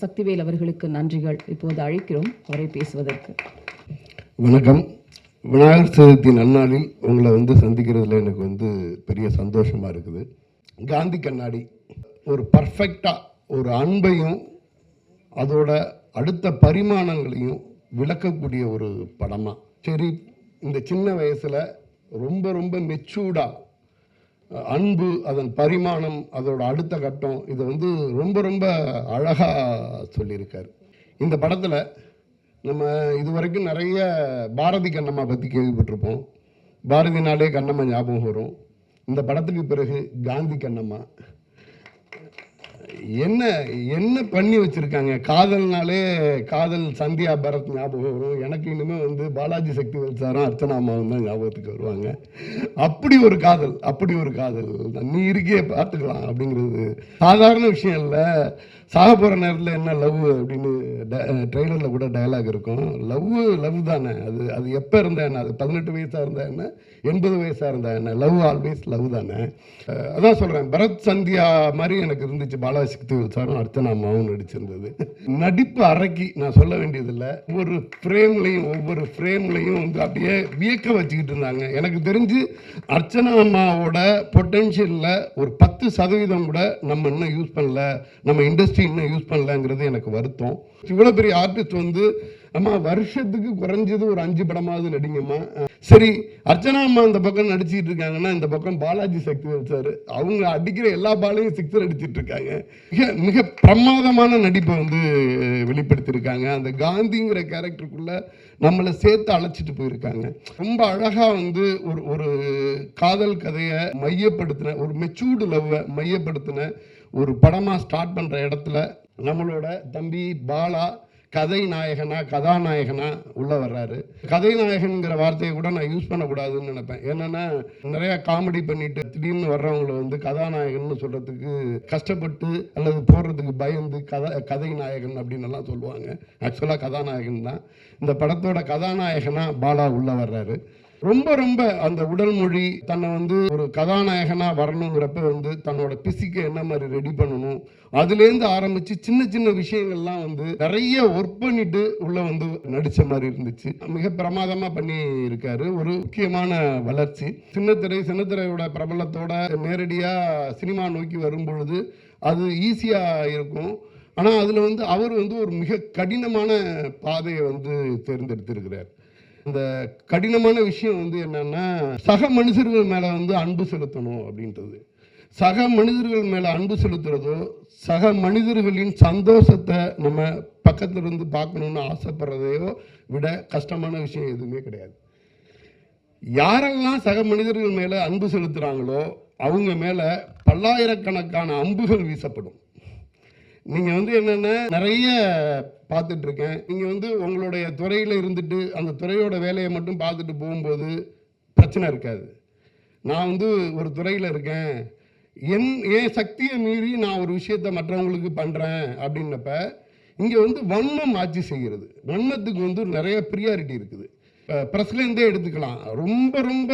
சக்திவேல் அவர்களுக்கு நன்றிகள். இப்போது அழைக்கிறோம் அவரை பேசுவதற்கு. வணக்கம். விநாயகர் சதுர்த்தி நன்னாளில் உங்களை சந்திக்கிறதுல எனக்கு பெரிய சந்தோஷமாக இருக்குது. காந்தி கண்ணாடி ஒரு பர்ஃபெக்டாக ஒரு அன்பையும் அதோட அடுத்த பரிமாணங்களையும் விளக்கக்கூடிய ஒரு படமாக. சரி, இந்த சின்ன வயசில் ரொம்ப ரொம்ப மெச்சூர்டாக அன்பு, அதன் பரிமாணம், அதோட அடுத்த கட்டம், இதை ரொம்ப ரொம்ப அழகாக சொல்லியிருக்காரு. இந்த படத்தில் நம்ம இதுவரைக்கும் நிறைய பாரதி கண்ணம்மா பற்றி கேள்விப்பட்டிருப்போம். பாரதினாலே கண்ணம்மா ஞாபகம் வரும். இந்த படத்துக்கு பிறகு காந்தி கண்ணம்மா என்ன என்ன பண்ணி வச்சுருக்காங்க. காதல்னாலே காதல் சந்தியா பரத் ஞாபகம் வரும். எனக்கு இனிமேல் பாலாஜி சக்திவேல் சாரும் அர்ச்சனா அம்மாவும் தான் ஞாபகத்துக்கு வருவாங்க. அப்படி ஒரு காதல் நீ இருக்கே பார்த்துக்கலாம் அப்படிங்கிறது சாதாரண விஷயம் இல்லை. சாக போகிற நேரத்தில் என்ன லவ் அப்படின்னு ட்ரெய்லரில் கூட டயலாக் இருக்கும். லவ் தானே அது எப்போ இருந்தா என்ன, அது 18 வயசாக இருந்தா என்ன, 80 வயசாக இருந்தா என்ன, லவ் ஆல்வேஸ் லவ் தானே. அதான் சொல்கிறேன், பரத் சந்தியா மாதிரி எனக்கு இருந்துச்சு பாலாஜி சக்திவேல் சாரும் அர்ச்சனா அம்மாவும் நடிச்சிருந்தது. நடிப்பு அறைக்கு நான் சொல்ல வேண்டியதில்லை. ஒவ்வொரு ஃப்ரேம்லையும் அப்படியே வியக்க வச்சுக்கிட்டு இருந்தாங்க. எனக்கு தெரிஞ்சு அர்ச்சனா அம்மாவோட பொட்டென்ஷியலில் ஒரு 10% கூட நம்ம இன்னும் யூஸ் பண்ணல, நம்ம இண்டஸ்ட்ரி இன்னும் யூஸ் பண்ணலங்கிறது எனக்கு வருத்தம். இவ்வளோ பெரிய ஆர்டிஸ்ட் அம்மா வருஷத்துக்கு குறைஞ்சது ஒரு 5 படமாவது நடிங்கம்மா. சரி, அர்ச்சனா அம்மா இந்த பக்கம் நடிச்சிட்டு இருக்காங்கன்னா, இந்த பக்கம் பாலாஜி சக்திவேல் சார் அவங்க அடிக்கிற எல்லா பாலையும் 6 அடிச்சிட்டு இருக்காங்க. மிக பிரமாதமான நடிப்பை வெளிப்படுத்தியிருக்காங்க. அந்த காந்திங்கிற கேரக்டருக்குள்ள நம்மளை சேர்த்து அழைச்சிட்டு போயிருக்காங்க. ரொம்ப அழகா ஒரு காதல் கதையை மையப்படுத்தின, ஒரு மெச்சூர்டு லவ்வை மையப்படுத்தின ஒரு படமாக ஸ்டார்ட் பண்ணுற இடத்துல நம்மளோட தம்பி பாலா கதாநாயகனா உள்ள வர்றாரு. கதைநாயகன்கிற வார்த்தையை கூட நான் யூஸ் பண்ணக்கூடாதுன்னு நினைப்பேன். என்னன்னா, நிறைய காமெடி பண்ணிட்டு திடீர்னு வர்றவங்களை கதாநாயகன் சொல்றதுக்கு கஷ்டப்பட்டு அல்லது போடுறதுக்கு பயந்து கதைநாயகன் அப்படின்னு எல்லாம் சொல்லுவாங்க. ஆக்சுவலாக கதாநாயகன் தான். இந்த படத்தோட கதாநாயகனா பாலா உள்ள வர்றாரு. ரொம்ப ரொம்ப அந்த உடல் மொழி தன்னை ஒரு கதாநாயகனா வரணுங்கிறப்ப தன்னோட பிசிக்கை என்ன மாதிரி ரெடி பண்ணணும், அதுலேருந்து ஆரம்பிச்சு சின்ன சின்ன விஷயங்கள்லாம் நிறைய ஒர்க் பண்ணிட்டு உள்ள நடிச்ச மாதிரி இருந்துச்சு. மிக பிரமாதமா பண்ணி இருக்காரு. ஒரு முக்கியமான வளர்ச்சி. சின்னத்திரையோட பிரபலத்தோட நேரடியா சினிமா நோக்கி வரும் பொழுது அது ஈஸியா இருக்கும். ஆனா அதுல அவர் ஒரு மிக கடினமான பாதையை தேர்ந்தெடுத்திருக்கிறார். இந்த கடினமான விஷயம் என்னன்னா, சக மனிதர்கள் மேல அன்பு செலுத்தணும் அப்படின்றது. சக மனிதர்கள் மேல அன்பு செலுத்துறதோ, சக மனிதர்களின் சந்தோஷத்தை நம்ம பக்கத்துல இருந்து பார்க்கணும்னு ஆசைப்படுறதையோ விட கஷ்டமான விஷயம் எதுவுமே கிடையாது. யாரெல்லாம் சக மனிதர்கள் மேல அன்பு செலுத்துறாங்களோ அவங்க மேல பல்லாயிரக்கணக்கான அம்புகள் வீசப்படும். நீங்க என்னன்னா, நிறைய பார்த்துட்டு இருக்கேன். நீங்க உங்களுடைய துறையில இருந்துட்டு அந்த துறையோட வேலையை மட்டும் பார்த்துட்டு போகும்போது பிரச்சனை இருக்காது. நான் ஒரு துறையில இருக்கேன், என் சக்தியை மீறி நான் ஒரு விஷயத்த மற்றவங்களுக்கு பண்றேன் அப்படின்னப்ப இங்க வன்மம் ஆட்சி செய்கிறது. வன்மத்துக்கு நிறைய ப்ரியாரிட்டி இருக்குது. பிரஸ்லேருந்தே எடுத்துக்கலாம். ரொம்ப ரொம்ப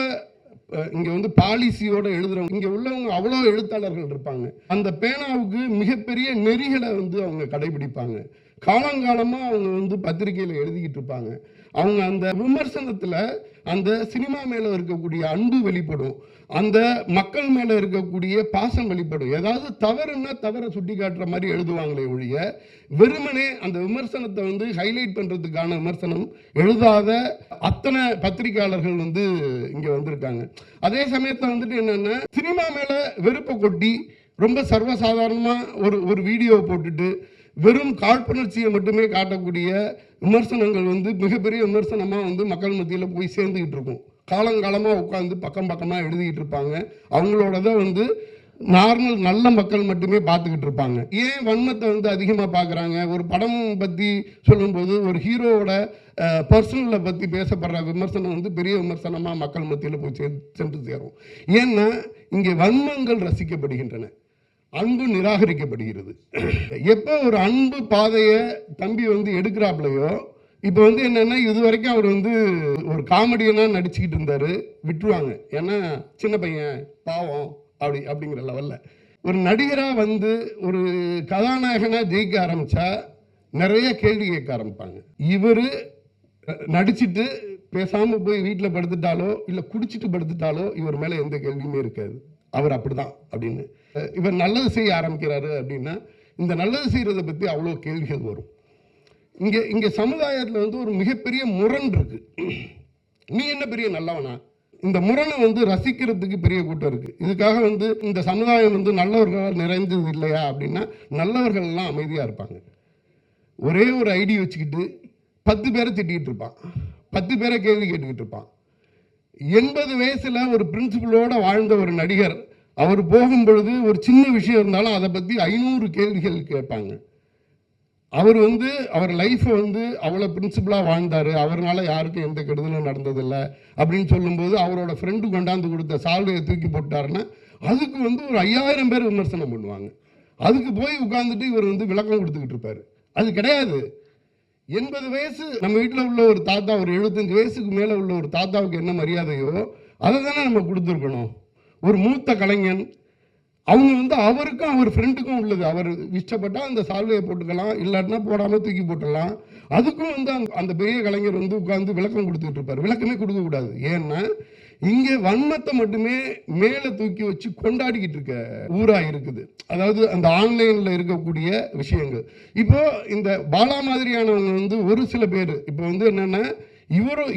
இங்க பாலிசியோட எழுதுறவங்க, இங்க உள்ளவங்க அவ்வளோ எழுத்தாளர்கள் இருப்பாங்க. அந்த பேனாவுக்கு மிகப்பெரிய நெறிகளை அவங்க கடைபிடிப்பாங்க. காலங்காலமா அவங்க பத்திரிகையில எழுதிக்கிட்டு இருப்பாங்க. அவங்க அந்த விமர்சனத்துல அந்த சினிமா மேல இருக்கக்கூடிய அன்பு வெளிப்படும், அந்த மக்கள் மேல இருக்கக்கூடிய பாசம் வெளிப்படும். ஏதாவது தவறுன்னா தவறை சுட்டி காட்டுற மாதிரி எழுதுவாங்களே ஒழிய வெறுமனே அந்த விமர்சனத்தை ஹைலைட் பண்றதுக்கான விமர்சனம் எழுதாத அத்தனை பத்திரிகையாளர்கள் இங்க வந்திருக்காங்க. அதே சமயத்துல என்னன்னா, சினிமா மேல வெறுப்பை கொட்டி ரொம்ப சர்வசாதாரணமா ஒரு வீடியோ போட்டுட்டு வெறும் காழ்ப்புணர்ச்சியை மட்டுமே காட்டக்கூடிய விமர்சனங்கள் மிகப்பெரிய விமர்சனமா மக்கள் மத்தியில் போய் சேர்ந்துக்கிட்டு இருக்கும். காலங்காலமாக உட்காந்து பக்கமாக எழுதிக்கிட்டு இருப்பாங்க. அவங்களோட நார்மல் நல்ல மக்கள் மட்டுமே பார்த்துக்கிட்டு இருப்பாங்க. ஏன் வன்மத்தை அதிகமாக பார்க்குறாங்க? ஒரு படம் பற்றி சொல்லும்போது ஒரு ஹீரோவோட பர்சனலை பற்றி பேசப்படுற விமர்சனம் பெரிய விமர்சனமாக மக்கள் மத்தியில் போய் சென்று சேரும். ஏன்னா இங்கே வன்மங்கள் ரசிக்கப்படுகின்றன, அன்பு நிராகரிக்கப்படுகிறது. எப்போ ஒரு அன்பு பாதையை தம்பி எடுக்கிறாப்லையோ, இப்போ என்னன்னா, இது வரைக்கும் அவர் ஒரு காமெடியனா நடிச்சுக்கிட்டு இருந்தாரு, விட்டுருவாங்க. ஏன்னா சின்ன பையன் பாவம் அப்படிங்கிற லெவலில் ஒரு நடிகராக வந்து ஒரு கதாநாயகனாக ஜெயிக்க ஆரம்பித்தா நிறைய கேள்வி கேட்க ஆரம்பிப்பாங்க. இவர் நடிச்சுட்டு பேசாமல் போய் வீட்டில் படுத்துட்டாலோ இல்லை குடிச்சிட்டு படுத்துட்டாலோ இவர் மேலே எந்த கேள்வியுமே இருக்காது. அவர் அப்படிதான் அப்படின்னு. இவர் நல்லது செய்ய ஆரம்பிக்கிறாரு அப்படின்னா இந்த நல்லது செய்கிறத பற்றி அவ்வளோ கேள்விகள் வரும். இங்கே சமுதாயத்தில் வந்து ஒரு மிகப்பெரிய முரண் இருக்கு. நீ என்ன பெரிய நல்லவனா? இந்த முரணை வந்து ரசிக்கிறதுக்கு பெரிய கூட்டம் இருக்கு. இதுக்காக வந்து இந்த சமுதாயம் வந்து நல்லவர்களால் நிறைந்தது இல்லையா அப்படின்னா நல்லவர்கள்லாம் அமைதியாக இருப்பாங்க. ஒரே ஒரு ஐடி வச்சுக்கிட்டு 10 பேரை திட்டிகிட்டு இருப்பான், 10 பேரை கேள்வி கேட்டுக்கிட்டு இருப்பான். 80 வயசுல ஒரு பிரின்சிபலோட வாழ்ந்த ஒரு நடிகர் அவர் போகும் பொழுது ஒரு சின்ன விஷயம் இருந்தாலும் அதை பற்றி 500 கேள்விகள் கேட்பாங்க. அவர் வந்து அவர் லைஃப்பை வந்து அவ்வளோ பிரின்சிபலாக வாழ்ந்தார், அவரால் யாருக்கும் எந்த கெடுதலும் நடந்ததில்லை அப்படின்னு சொல்லும்போது அவரோட ஃப்ரெண்டு கொண்டாந்து கொடுத்த சால்வையை தூக்கி போட்டாருன்னா அதுக்கு வந்து ஒரு 5000 பேர் விமர்சனம் பண்ணுவாங்க. அதுக்கு போய் உட்காந்துட்டு இவர் வந்து விளக்கம் கொடுத்துக்கிட்டு இருப்பார். அது கிடையாது. 80 வயசு நம்ம வீட்டில் உள்ள ஒரு தாத்தா, ஒரு 75 வயசுக்கு மேலே உள்ள ஒரு தாத்தாவுக்கு என்ன மரியாதையோ அதை தானே நம்ம கொடுத்துருக்கணும். ஒரு மூத்த கலைஞன் அவங்க வந்து அவருக்கும் அவர் ஃப்ரெண்டுக்கும் உள்ளது. அவர் இஷ்டப்பட்டால் அந்த சால்வையை போட்டுக்கலாம், இல்லாட்டினா போடாமல் தூக்கி போட்டுடலாம். அதுக்கும் வந்து அந்த பெரிய கலைஞர் வந்து உட்காந்து விளக்கம் கொடுத்துட்டு இருப்பார். விளக்கமே கொடுக்கக்கூடாது. ஏன்னா இங்கே வன்மத்தை மட்டுமே மேலே தூக்கி வச்சு கொண்டாடிக்கிட்டு இருக்க ஊராக இருக்குது. அதாவது அந்த ஆன்லைனில் இருக்கக்கூடிய விஷயங்கள். இப்போ இந்த பாலா மாதிரியானவங்க வந்து ஒரு சில பேர் இப்போ வந்து என்னென்னா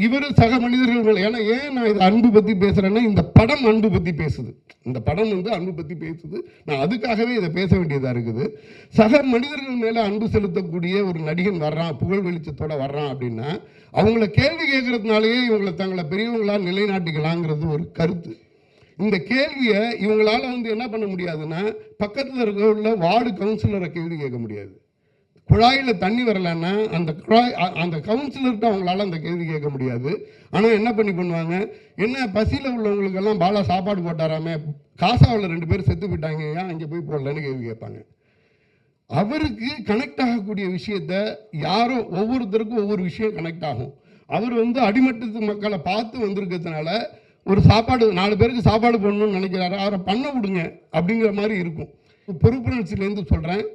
இவர் சக மனிதர்கள் மேலே, ஏன்னா ஏன் நான் இதை அன்பு பற்றி பேசுகிறேன்னா இந்த படம் அன்பு பற்றி பேசுது. இந்த படம் வந்து அன்பு பற்றி பேசுது. நான் அதுக்காகவே இதை பேச வேண்டியதாக இருக்குது. சக மனிதர்கள் மேலே அன்பு செலுத்தக்கூடிய ஒரு நடிகன் வர்றான், புகழ் வெளிச்சத்தோட வர்றான் அப்படின்னா அவங்கள கேள்வி கேட்கறதுனாலேயே இவங்களை தங்களை பெரியவங்களாக நிலைநாட்டிக்கலாங்கிறது ஒரு கருத்து. இந்த கேள்வியை இவங்களால வந்து என்ன பண்ண முடியாதுன்னா பக்கத்தில் இருக்கிற வார்டு கவுன்சிலரை கேள்வி கேட்க முடியாது. குழாயில் தண்ணி வரலன்னா அந்த கவுன்சிலர்கிட்ட அவங்களால அந்த கேள்வி கேட்க முடியாது. ஆனால் என்ன பண்ணுவாங்க, என்ன பசியில் உள்ளவங்களுக்கெல்லாம் பாலா சாப்பாடு போட்டாராமே, காசாவில் 2 பேர் செத்து போயிட்டாங்க, ஏன் அங்கே போய் போடலன்னு கேள்வி கேட்பாங்க. அவருக்கு கனெக்ட் ஆகக்கூடிய விஷயத்த யாரோ ஒவ்வொருத்தருக்கும் ஒவ்வொரு விஷயம் கனெக்ட் ஆகும். அவர் வந்து அடிமட்டத்து மக்களை பார்த்து வந்திருக்கிறதுனால ஒரு சாப்பாடு 4 பேருக்கு சாப்பாடு போடணும்னு நினைக்கிறாரு, அவரை பண்ண விடுங்க அப்படிங்கிற மாதிரி இருக்கும். பொறுப்புணர்ச்சியிலேருந்து சொல்கிறேன்.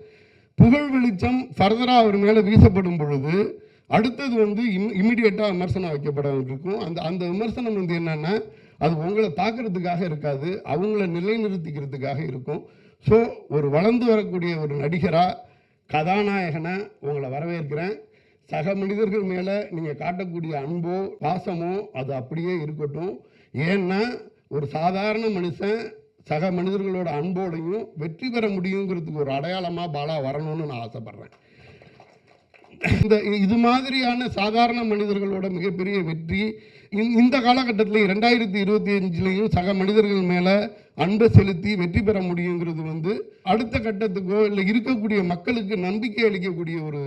புகழ் வெளிச்சம் ஃபர்தராக அவர் மேலே வீசப்படும் பொழுது அடுத்தது வந்து இம்மிடியேட்டாக விமர்சனம் வைக்கப்பட இருக்கும். அந்த விமர்சனம் வந்து என்னென்னா அது உங்களை தாக்குறதுக்காக இருக்காது, அவங்கள நிலைநிறுத்திக்கிறதுக்காக இருக்கும். ஸோ ஒரு வளர்ந்து வரக்கூடிய ஒரு நடிகராக கதாநாயகனாக உங்களை வரவேற்கிறேன். சக மனிதர்கள் மேலே நீங்கள் காட்டக்கூடிய அன்போ பாசமோ அது அப்படியே இருக்கட்டும். ஏன்னா ஒரு சாதாரண மனுஷன் சக மனிதர்களோட அன்போடையும் வெற்றி பெற முடியுங்கிறதுக்கு ஒரு அடையாளமாக பாலா வரணும்னு நான் ஆசைப்படுறேன். இது மாதிரியான சாதாரண மனிதர்களோட மிகப்பெரிய வெற்றி இந்த காலகட்டத்தில் 2025லையும் சக மனிதர்கள் மேலே அன்பை செலுத்தி வெற்றி பெற முடியுங்கிறது வந்து அடுத்த கட்டத்துக்கோ இல்லை இருக்கக்கூடிய மக்களுக்கு நம்பிக்கை அளிக்கக்கூடிய ஒரு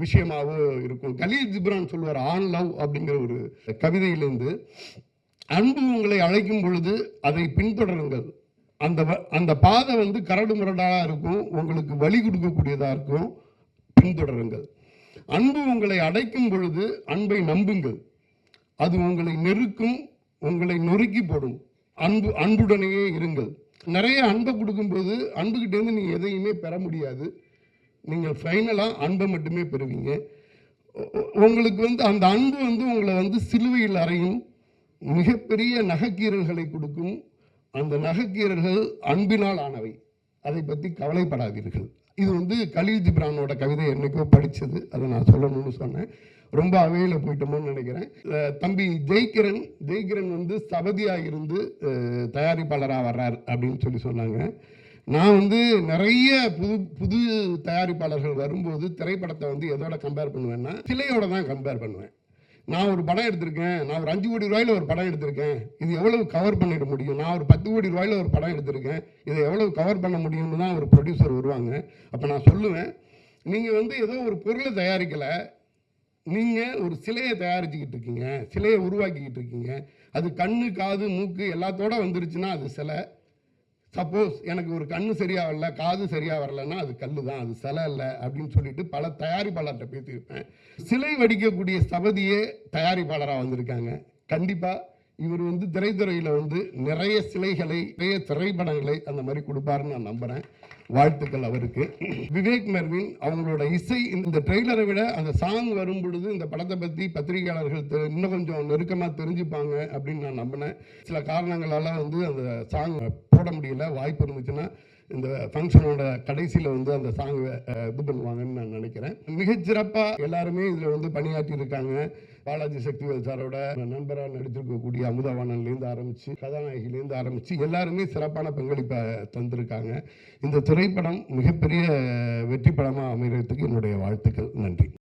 விஷயமாகவோ இருக்கும். கலீல் ஜிப்ரான் சொல்லுவார், ஆன் லவ் அப்படிங்கிற ஒரு கவிதையிலேருந்து, அன்பு உங்களை அழைக்கும் பொழுது அதை பின்தொடருங்கள். அந்த பாதை வந்து கரடு முரடாக இருக்கும், உங்களுக்கு வழி கொடுக்கக்கூடியதாக இருக்கும், பின்தொடருங்கள். அன்பு உங்களை அடைக்கும் பொழுது அன்பை நம்புங்கள், அது உங்களை நெருக்கும், உங்களை நொறுக்கி போடும். அன்புடனேயே இருங்கள். நிறைய அன்பை கொடுக்கும்போது அன்புகிட்டேருந்து நீங்கள் எதையுமே பெற முடியாது. நீங்கள் ஃபைனலாக அன்பை மட்டுமே பெறுவீங்க. உங்களுக்கு வந்து அந்த அன்பு வந்து உங்களை வந்து சிலுவையில் அறையும், மிகப்பெரிய நகைக்கீரல்களை கொடுக்கும். அந்த நகைக்கீரல்கள் அன்பினால் ஆனவை, அதை பற்றி கவலைப்படாதீர்கள். இது வந்து கலீல் ஜிப்ரானோட கவிதை என்னைக்கோ படித்தது, அதை நான் சொல்லணும்னு சொன்னேன். ரொம்ப அவையில் போயிட்டோமோன்னு நினைக்கிறேன். தம்பி ஜெய்கிரன் வந்து சபதியாக இருந்து தயாரிப்பாளராக வர்றார் அப்படின்னு சொன்னாங்க. நான் வந்து நிறைய புது தயாரிப்பாளர்கள் வரும்போது திரைப்படத்தை வந்து எதோட கம்பேர் பண்ணுவேன்னா சிலையோட தான் கம்பேர் பண்ணுவேன். நான் ஒரு படம் எடுத்திருக்கேன், நான் ஒரு 5 கோடி ரூபாயில் ஒரு படம் எடுத்திருக்கேன், இது எவ்வளவு கவர் பண்ணிட முடியும்? நான் ஒரு 10 கோடி ரூபாயில் ஒரு படம் எடுத்திருக்கேன், இதை எவ்வளவு கவர் பண்ண முடியும்னு தான் ஒரு ப்ரொடியூசர் வருவாங்க. அப்போ நான் சொல்லுவேன், நீங்கள் வந்து ஏதோ ஒரு பொருளை தயாரிக்கலை, நீங்கள் ஒரு சிலையை தயாரிச்சுக்கிட்டு இருக்கீங்க, சிலையை உருவாக்கிக்கிட்டு இருக்கீங்க. அது கண்ணு காது மூக்கு எல்லாத்தோட வந்துருச்சுன்னா அது சிலை. சப்போஸ் எனக்கு ஒரு கண்ணு சரியாக வரல, காது சரியாக வரலன்னா அது கல் தான், அது சிலை இல்லை அப்படின்னு சொல்லிட்டு பல தயாரிப்பாளர்கிட்ட பேசியிருப்பேன். சிலை வடிக்கக்கூடிய ஸ்தபதியே தயாரிப்பாளராக வந்திருக்காங்க. கண்டிப்பாக இவர் வந்து திரைத்துறையில் வந்து நிறைய சிலைகளை, நிறைய திரைப்படங்களை அந்த மாதிரி கொடுப்பாருன்னு நான் நம்புகிறேன். வாழ்த்துக்கள் அவருக்கு. விவேக் மெர்வின் அவங்களோட இசை இந்த ட்ரெய்லரை விட அந்த சாங் வரும் பொழுது இந்த படத்தை பற்றி பத்திரிகையாளர்கள் இன்னும் கொஞ்சம் நெருக்கமாக தெரிஞ்சுப்பாங்க அப்படின்னு நான் நம்பினேன். சில காரணங்களால் வந்து அந்த சாங் போட முடியல. வாய்ப்பு இருந்துச்சுன்னா இந்த ஃபங்க்ஷனோட கடைசியில் வந்து அந்த சாங் இது பண்ணுவாங்கன்னு நான் நினைக்கிறேன். மிகச்சிறப்பாக எல்லாருமே இதில் வந்து பணியாற்றி இருக்காங்க. பாலாஜி சக்திவேல் சாரோட நண்பராக நடித்திருக்கக்கூடிய அமுதவாணன்லேருந்து ஆரம்பித்து, கதாநாயகிலேருந்து ஆரம்பித்து எல்லாருமே சிறப்பான பங்களிப்பை தந்திருக்காங்க. இந்த திரைப்படம் மிகப்பெரிய வெற்றி படமாக அமைகிறதுக்கு என்னுடைய வாழ்த்துக்கள். நன்றி.